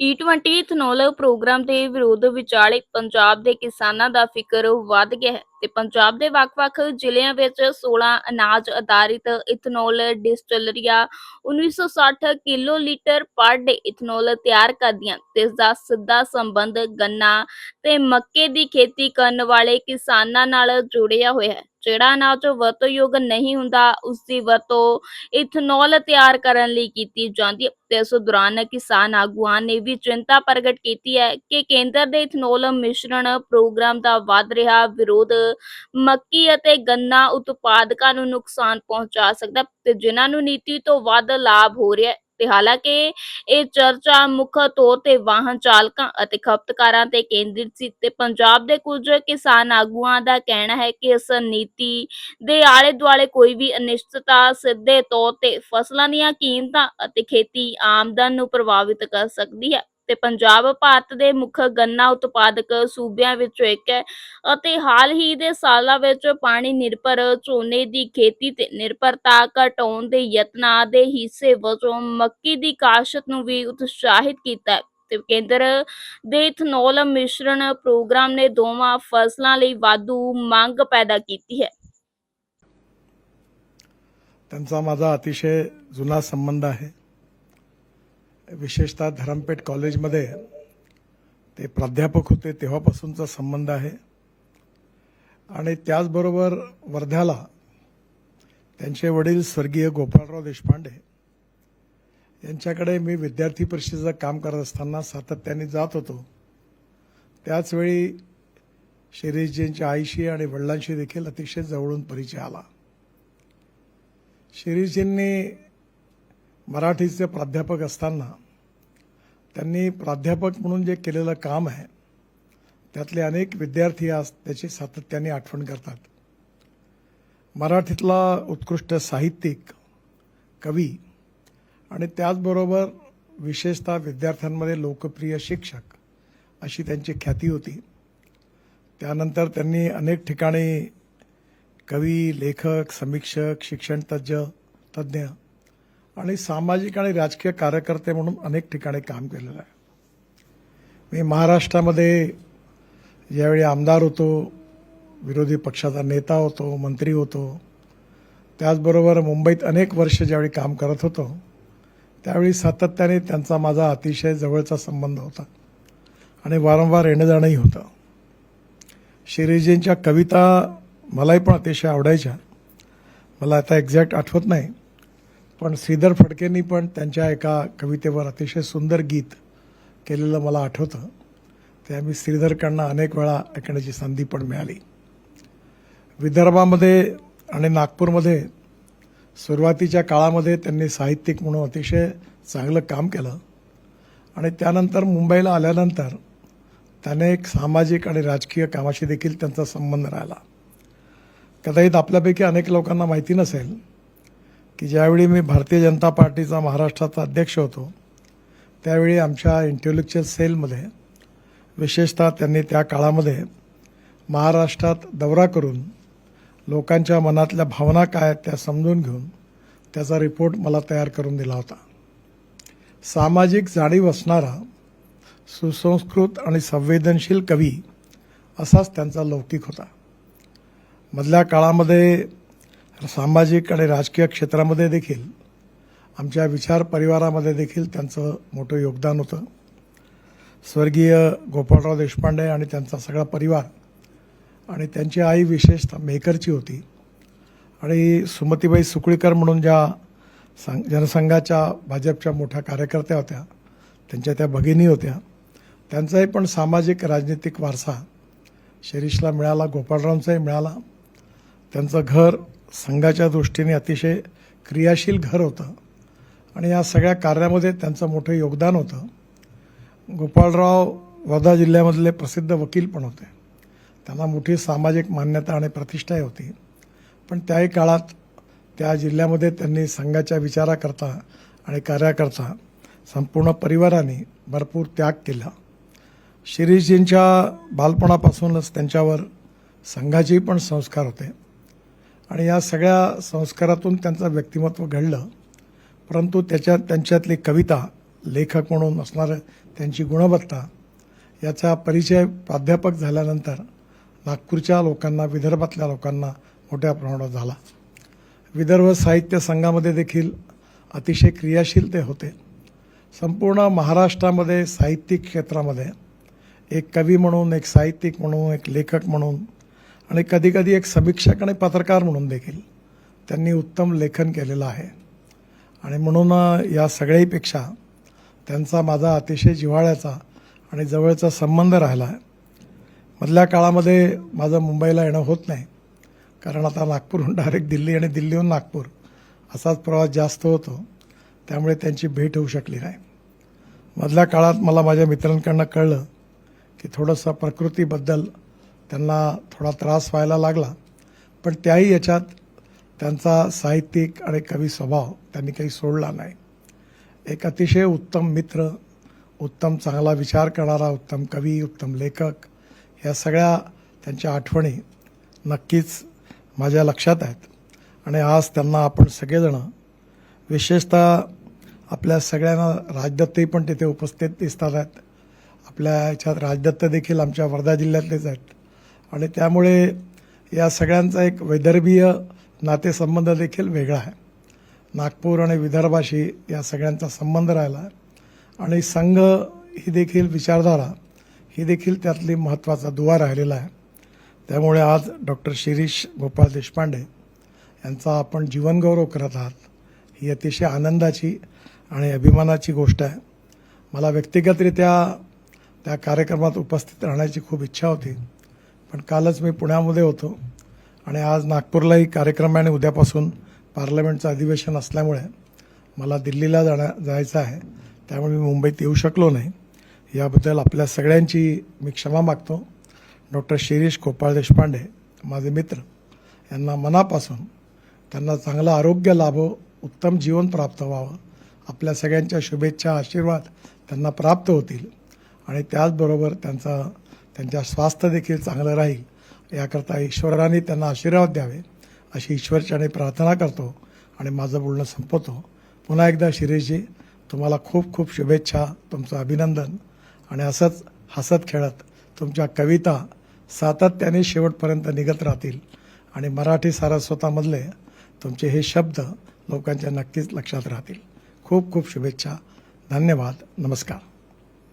E20 ethanol programme ਦੇ ਵਿਰੋਧ ਵਿਚਾਲੇ ਪੰਜਾਬ ਦੇ ਕਿਸਾਨਾਂ ਦਾ ਫਿਕਰ ਵੱਧ ਗਿਆ ਹੈ ਤੇ ਪੰਜਾਬ ਦੇ ਵੱਖ-ਵੱਖ ਜ਼ਿਲ੍ਹਿਆਂ ਵਿੱਚ 16 ਅਨਾਜ ਆਧਾਰਿਤ ਇਥਨੋਲ ਡਿਸਟਿਲਰੀਆਂ 1960 ਕਿਲੋ ਲੀਟਰ ਪਰ ਡੇ ਇਥਨੋਲ ਤਿਆਰ ਕਰਦੀਆਂ ਤੇ ਇਸ ਦਾ ਸਿੱਧਾ ਸੰਬੰਧ ਗੰਨਾ ਤੇ ਮੱਕੇ ਦੀ ਖੇਤੀ ਕਰਨ ਵਾਲੇ ਕਿਸਾਨਾਂ ਨਾਲ ਜੁੜਿਆ ਹੋਇਆ ਹੈ। ਜਿਹੜਾ ਅਨਾਜ ਵਰਤੋਂਯੋਗ ਨਹੀਂ ਹੁੰਦਾ ਉਸ ਦੀ ਵਰਤੋਂ ਇਥਨੋਲ ਤਿਆਰ ਕਰਨ ਲਈ ਕੀਤੀ ਜਾਂਦੀ ਹੈ ਤੇ ਇਸ ਦੌਰਾਨ ਕਿਸਾਨ ਆਗੂਆਂ ਨੇ ਵੀ ਚਿੰਤਾ ਪ੍ਰਗਟ ਕੀਤੀ ਹੈ ਕਿ ਕੇਂਦਰ ਦੇ ਇਥਨੋਲ ਮਿਸ਼ਰਣ ਪ੍ਰੋਗਰਾਮ ਦਾ ਵੱਧ ਰਿਹਾ ਵਿਰੋਧ ਮੱਕੀ ਅਤੇ ਗੰਨਾ ਉਤਪਾਦਕਾਂ ਨੂੰ ਨੁਕਸਾਨ ਪਹੁੰਚਾ ਸਕਦਾ ਤੇ ਜਿਨ੍ਹਾਂ ਨੂੰ ਨੀਤੀ ਤੋਂ ਵੱਧ ਲਾਭ ਹੋ ਰਿਹਾ ਹੈ। ਤੇ ਹਾਲਾਂਕਿ ਇਹ ਚਰਚਾ ਮੁੱਖ ਤੌਰ ਤੇ ਵਾਹਨ ਚਾਲਕਾਂ ਅਤੇ ਖਪਤਕਾਰਾਂ ਤੇ ਕੇਂਦਰਿਤ ਸੀ ਤੇ ਪੰਜਾਬ ਦੇ ਕੁਝ ਕਿਸਾਨ ਆਗੂਆਂ ਦਾ ਕਹਿਣਾ ਹੈ ਕਿ ਇਸ ਨੀਤੀ ਦੇ ਆਲੇ ਦੁਆਲੇ ਕੋਈ ਵੀ ਅਨਿਸ਼ਚਿਤਤਾ ਸਿੱਧੇ ਤੌਰ ਤੇ ਫਸਲਾਂ ਦੀਆਂ ਕੀਮਤਾਂ ਅਤੇ ਖੇਤੀ ਆਮਦਨ ਨੂੰ ਪ੍ਰਭਾਵਿਤ ਕਰ ਸਕਦੀ ਹੈ ਤੇ ਪੰਜਾਬ ਭਾਰਤ ਦੇ ਮੁੱਖ ਗੰਨਾ ਉਤਪਾਦਕ ਸੂਬਿਆਂ ਵਿੱਚੋਂ ਇੱਕ ਹੈ ਅਤੇ ਹਾਲ ਹੀ ਦੇ ਸਾਲਾਂ ਵਿੱਚ ਪਾਣੀ ਨਿਰਭਰ ਝੋਨੇ ਦੀ ਖੇਤੀ ਤੇ ਨਿਰਭਰਤਾ ਘਟਾਉਣ ਦੇ ਯਤਨਾਂ ਦੇ ਹਿੱਸੇ ਵਜੋਂ ਮੱਕੀ ਦੀ ਕਾਸ਼ਤ ਨੂੰ ਵੀ ਉਤਸ਼ਾਹਿਤ ਕੀਤਾ ਹੈ ਤੇ ਕੇਂਦਰ ਦੇ ਇਥਨੋਲ ਮਿਸ਼ਰਣ ਪ੍ਰੋਗਰਾਮ ਨੇ ਦੋਵਾਂ ਫਸਲਾਂ ਲਈ वाढू मांग पैदा ਕੀਤੀ ਹੈ। त्यांचा माझा अतिशय जुना संबंध आहे। विशेषतः धरमपेठ कॉलेजमध्ये ते प्राध्यापक होते तेव्हापासूनचा संबंध आहे आणि त्याचबरोबर वर्ध्याला त्यांचे वडील स्वर्गीय गोपाळराव देशपांडे यांच्याकडे मी विद्यार्थी परिषदेचं काम करत असताना सातत्याने जात होतो। त्याचवेळी शिरीषजींच्या आईशी आणि वडिलांशी देखील अतिशय जवळून परिचय आला। शिरीषजींनी मराठीचे प्राध्यापक असताना त्यांनी प्राध्यापक म्हणून जे केलेलं काम आहे त्यातले अनेक विद्यार्थी आज त्याची सातत्याने आठवण करतात। मराठीतला उत्कृष्ट साहित्यिक, कवी आणि त्याचबरोबर विशेषतः विद्यार्थ्यांमध्ये लोकप्रिय शिक्षक अशी त्यांची ख्याती होती। त्यानंतर त्यांनी अनेक ठिकाणी कवी, लेखक, समीक्षक, शिक्षण तज्ञ आणि सामाजिक आणि राजकीय कार्यकर्ते म्हणून अनेक ठिकाणी काम केलेलं आहे। मी महाराष्ट्रामध्ये ज्यावेळी आमदार होतो, विरोधी पक्षाचा नेता होतो, मंत्री होतो, त्याचबरोबर मुंबईत अनेक वर्ष ज्यावेळी काम करत होतो त्यावेळी सातत्याने त्यांचा माझा अतिशय जवळचा संबंध होता आणि वारंवार येणं जाणंही होतं। शिरीषजींच्या कविता मलाही पण अतिशय आवडायच्या। मला आता एक्झॅक्ट आठवत नाही, पण श्रीधर फडकेंनी पण त्यांच्या एका कवितेवर अतिशय सुंदर गीत केलेलं मला आठवतं। ते आम्ही श्रीधरकडनं अनेक वेळा ऐकण्याची संधी पण मिळाली। विदर्भामध्ये आणि नागपूरमध्ये सुरुवातीच्या काळामध्ये त्यांनी साहित्यिक म्हणून अतिशय चांगलं काम केलं आणि त्यानंतर मुंबईला आल्यानंतर त्याने एक सामाजिक आणि राजकीय कामाशी देखील त्यांचा संबंध राहिला। कदाचित आपल्यापैकी अनेक लोकांना माहिती नसेल की ज्यावेळी मी भारतीय जनता पार्टीचा महाराष्ट्राचा अध्यक्ष होतो त्यावेळी आमच्या इंटेलेक्चुअल सेलमध्ये विशेषतः त्यांनी त्या काळामध्ये महाराष्ट्रात दौरा करून लोकांच्या मनातल्या भावना काय त्या समजून घेऊन त्याचा रिपोर्ट मला तयार करून दिला होता। सामाजिक जाणीव असणारा, सुसंस्कृत आणि संवेदनशील कवी असाच त्यांचा लौकिक होता। मधल्या काळामध्ये सामाजिक आणि राजकीय क्षेत्रामध्ये देखील आमच्या विचार परिवारामध्ये देखील त्यांचं मोठं योगदान होतं। स्वर्गीय गोपाळराव देशपांडे आणि त्यांचा सगळा परिवार आणि त्यांची आई विशेषतः मेहकरची होती आणि सुमतीबाई सुकळीकर म्हणून ज्या जनसंघाच्या भाजपच्या मोठ्या कार्यकर्त्या होत्या त्यांच्या त्या भगिनी होत्या। त्यांचाही पण सामाजिक राजनीतिक वारसा शिरीषला मिळाला, गोपाळरावांचाही मिळाला। त्यांचं घर संघाच्या दृष्टीने अतिशय क्रियाशील घर होतं आणि या सगळ्या कार्यामध्ये त्यांचं मोठं योगदान होतं। गोपाळराव वर्धा जिल्ह्यामधले प्रसिद्ध वकील पण होते। त्यांना मोठी सामाजिक मान्यता आणि प्रतिष्ठाही होती, पण त्याही काळात त्या जिल्ह्यामध्ये त्यांनी संघाच्या विचाराकरता आणि कार्याकरता संपूर्ण परिवाराने भरपूर त्याग केला। शिरीषजींच्या बालपणापासूनच त्यांच्यावर संघाचे पण संस्कार होते आणि या सगळ्या संस्कारातून त्यांचं व्यक्तिमत्व घडलं, परंतु त्यांच्यातली कविता, लेखक म्हणून असणारं त्यांची गुणवत्ता याचा परिचय प्राध्यापक झाल्यानंतर नागपूरच्या लोकांना, विदर्भातल्या लोकांना मोठ्या प्रमाणात झाला. विदर्भ साहित्य संघामध्ये देखील अतिशय क्रियाशील ते होते. संपूर्ण महाराष्ट्रामध्ये साहित्यिक क्षेत्रामध्ये एक कवी म्हणून, एक साहित्यिक म्हणून, एक लेखक म्हणून आणि कधीकधी एक समीक्षक आणि पत्रकार म्हणून देखील त्यांनी उत्तम लेखन केलेलं आहे. आणि म्हणून या सगळ्यापेक्षा त्यांचा माझा अतिशय जिव्हाळ्याचा आणि जवळचा संबंध राहिला आहे. मधल्या काळामध्ये माझं मुंबईला येणं होत नाही, कारण आता नागपूरहून डायरेक्ट दिल्ली आणि दिल्लीहून नागपूर असाच प्रवास जास्त होतो, त्यामुळे त्यांची भेट होऊ शकली नाही. मधल्या काळात मला माझ्या मित्रांकडनं कळलं की थोडंसं प्रकृतीबद्दल त्यांना थोडा त्रास व्हायला लागला, पण त्याही याच्यात त्यांचा साहित्यिक आणि कवी स्वभाव त्यांनी काही सोडला नाही. एक अतिशय उत्तम मित्र, उत्तम चांगला विचार करणारा उत्तम कवी, उत्तम लेखक, या सगळ्या त्यांच्या आठवणी नक्कीच माझ्या लक्षात आहेत. आणि आज त्यांना आपण सगळेजण, विशेषतः आपल्या सगळ्यांना राजदत्तही पण तिथे उपस्थित दिसतात आहेत. आपल्या ह्याच्यात राजदत्त देखील आमच्या वर्धा जिल्ह्यातलेच आहेत. आणि त्यामुळे या सगळ्यांचा एक वैदर्भीय नातेसंबंध देखील वेगळा आहे. नागपूर आणि विदर्भाशी या सगळ्यांचा संबंध राहिला आहे. आणि संघ ही देखील, विचारधारा ही देखील त्यातली महत्त्वाचा दुवा राहिलेला आहे. त्यामुळे आज डॉक्टर शिरीष गोपाळ देशपांडे यांचा आपण जीवनगौरव करत आहात, ही अतिशय आनंदाची आणि अभिमानाची गोष्ट आहे. मला व्यक्तिगतरित्या त्या कार्यक्रमात उपस्थित राहण्याची खूप इच्छा होती, पण कालच मी पुण्यामध्ये होतो आणि आज नागपूरलाही कार्यक्रम आहे आणि उद्यापासून पार्लमेंटचं अधिवेशन असल्यामुळे मला दिल्लीला जायचं आहे. त्यामुळे मी मुंबईत येऊ शकलो नाही. याबद्दल आपल्या सगळ्यांची मी क्षमा मागतो. डॉक्टर शिरीष गोपाळ देशपांडे माझे मित्र, यांना मनापासून त्यांना चांगलं आरोग्य लाभो, उत्तम जीवन प्राप्त व्हावं, आपल्या सगळ्यांच्या शुभेच्छा, आशीर्वाद त्यांना प्राप्त होतील आणि त्याचबरोबर त्यांच्या स्वास्थ्य देखील चांगलं राहील याकरता ईश्वराने त्यांना आशीर्वाद द्यावे अशी ईश्वरचरणी प्रार्थना करतो आणि माझं बोलणं संपवतो. पुन्हा एकदा शिरीषजी, तुम्हाला खूप खूप शुभेच्छा, तुमचं अभिनंदन. आणि असंच हसत खेळत तुमच्या कविता सातत्याने शेवटपर्यंत निघत राहतील आणि मराठी सारस्वतामधले तुमचे हे शब्द लोकांच्या नक्कीच लक्षात राहतील. खूप खूप शुभेच्छा. धन्यवाद. नमस्कार.